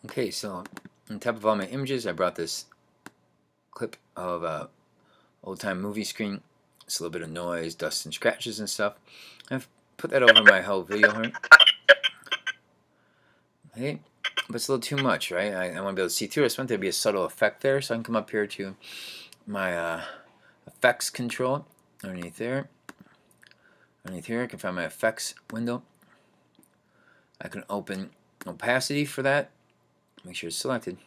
Okay, so on top of all my images, I brought this clip of a old-time movie screen. It's a little bit of noise, dust and scratches and stuff. I've put that over my whole video here. Okay, but it's a little too much, right? I want to be able to see through it. I just want there to be a subtle effect there, so I can come up here to my effects control underneath there. Underneath here, I can find my effects window. I can open opacity for that. Make sure it's selected.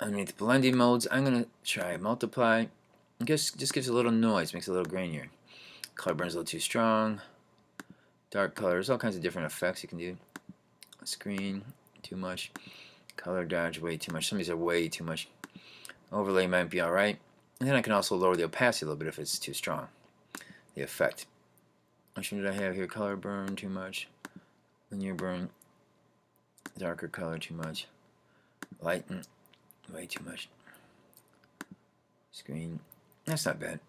Underneath blending modes, I'm going to try multiply. Just gives a little noise, makes it a little grainier. Color burn's a little too strong. Dark colors, all kinds of different effects you can do. Screen, too much. Color dodge, way too much. Some of these are way too much. Overlay might be alright. And then I can also lower the opacity a little bit if it's too strong. The effect. Which one did I have here? Color burn, too much. Linear burn, darker color, too much. Lighten, way too much. Screen, that's not bad.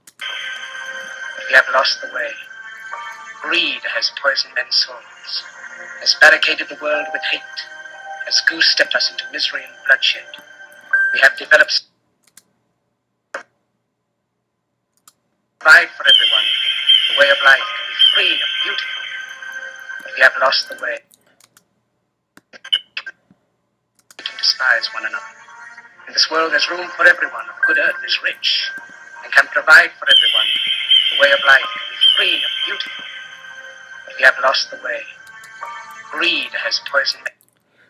We have lost the way. Greed has poisoned men's souls, has barricaded the world with hate, has goose-stepped us into misery and bloodshed. We have developed pride for everyone. The way of life can be free and beautiful, but we have lost the way. We can despise one another. In this world there's room for everyone. Good earth is rich and can provide for everyone. The way of life can be free and beautiful, but we have lost the way. Greed has poisoned.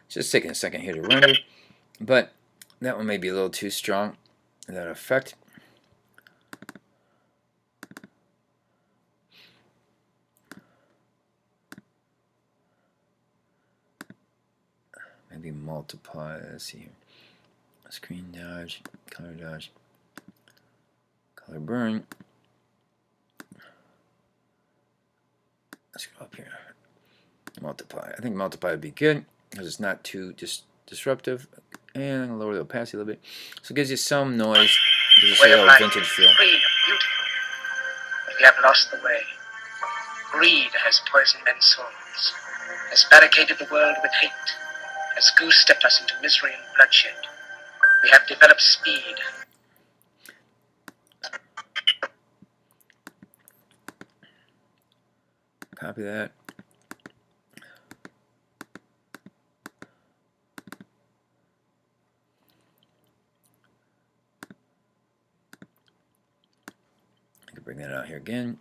Just taking a second here to render, but that one may be a little too strong, that effect. Maybe multiply, let's see here. Screen dodge, color burn. Let's go up here. Multiply. I think multiply would be good because it's not too disruptive. And I'm going to lower the opacity a little bit. So it gives you some noise. Gives you a little vintage feel. Free and beautiful, but we have lost the way. Greed has poisoned men's souls, has barricaded the world with hate, has goose-stepped us into misery and bloodshed. We have developed speed. Copy that. I can bring that out here again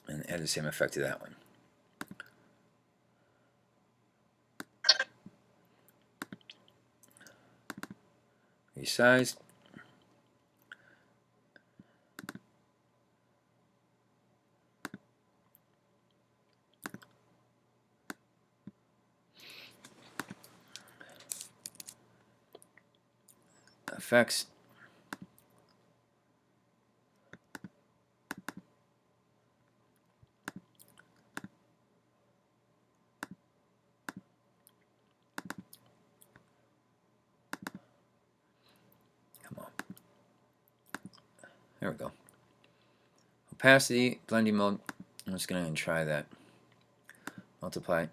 and add the same effect to that one. Resize. Effects. Come on. There we go. Opacity, blending mode. I'm just going to try that. Multiply.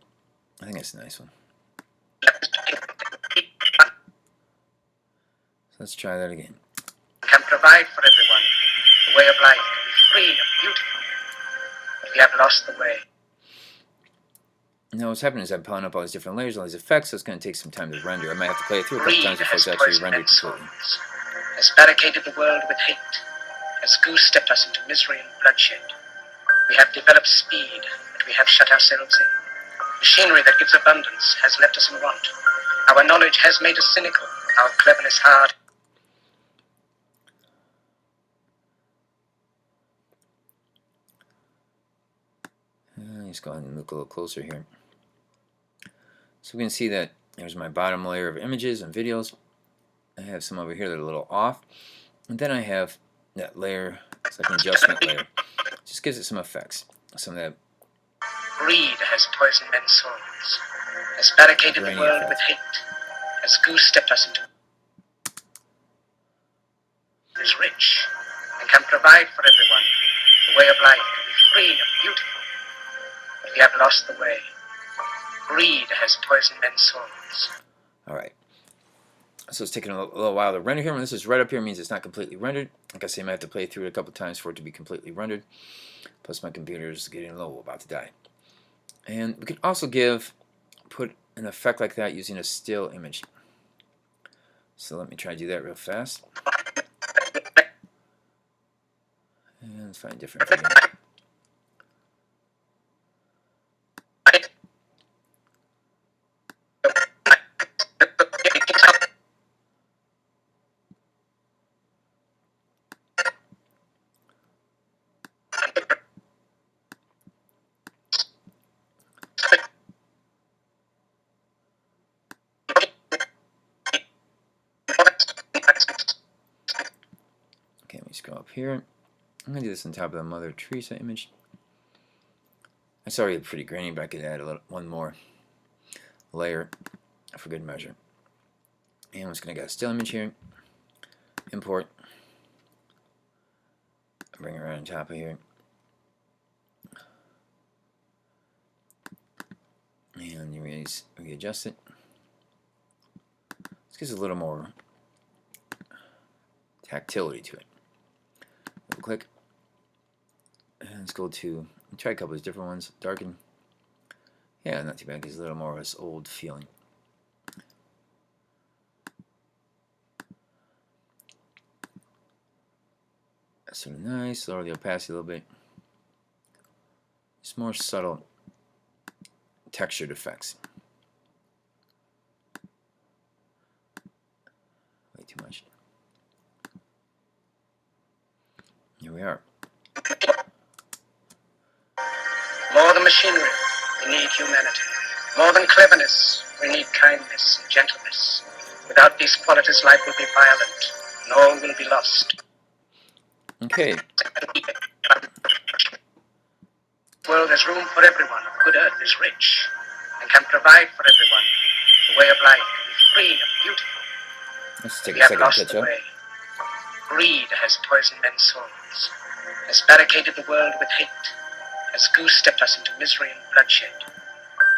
I think that's a nice one. So let's try that again. Can provide for everyone. The way of life can be free and beautiful, but we have lost the way. Now what's happening is I'm pulling up all these different layers, all these effects, so it's going to take some time to render. I might have to play it through a couple times before it's actually rendered completely. Has barricaded the world with hate, has goose-stepped us into misery and bloodshed. We have developed speed, but we have shut ourselves in. Machinery that gives abundance has left us in want. Our knowledge has made us cynical, our cleverness hard. Let's go ahead and look a little closer here. So we can see that there's my bottom layer of images and videos. I have some over here that are a little off. And then I have that layer, it's like an adjustment layer. Just gives it some effects. Some of that greed has poisoned men's souls, has barricaded the world with hate, has goose-stepped us into is rich and can provide for everyone. The way of life can be free and beautiful, but we have lost the way. Greed has poisoned men's souls. Alright, so it's taking a little while to render here. When this is right up here, it means it's not completely rendered. Like I say, I might have to play through it a couple times for it to be completely rendered. Plus my computer is getting low, about to die. And we can also put an effect like that using a still image. So let me try to do that real fast. And let's find a different video. Okay, let me scroll up here. I'm going to do this on top of the Mother Teresa image. It's already pretty grainy, but I could add one more layer for good measure. And I'm just going to get a still image here. Import. Bring it right on top of here. And you readjust it. This gives a little more tactility to it. Double click. And let's go to, try a couple of different ones. Darken. Yeah, not too bad. Gives a little more of this old feeling. That's sort of nice. Lower the opacity a little bit. It's more subtle textured effects. Way too much. Here we are. More than machinery, we need humanity. More than cleverness, we need kindness and gentleness. Without these qualities, life will be violent, and all will be lost. Okay. The world has room for everyone. The good earth is rich and can provide for everyone. The way of life can be free and beautiful. Let's take We a have second to lost catch the up. way. Greed has poisoned men's souls, has barricaded the world with hate, has goose-stepped us into misery and bloodshed.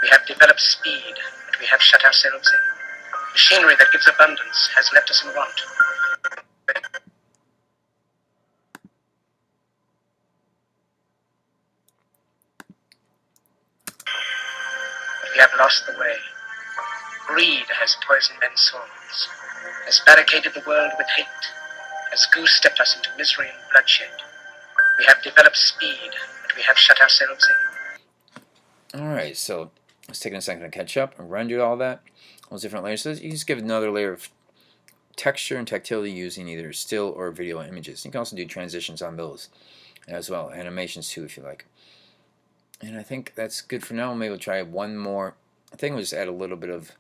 We have developed speed, but we have shut ourselves in. Machinery that gives abundance has left us in want. But we have lost the way. Greed has poisoned men's souls, has barricaded the world with hate, has goose-stepped us into misery and bloodshed. We have developed speed, but we have shut ourselves in. Alright, so let's take a second to catch up and render all that. Those different layers. So you just give another layer of texture and tactility using either still or video images. You can also do transitions on those as well. Animations too, if you like. And I think that's good for now. Maybe we'll try one more thing. We'll just add a little bit of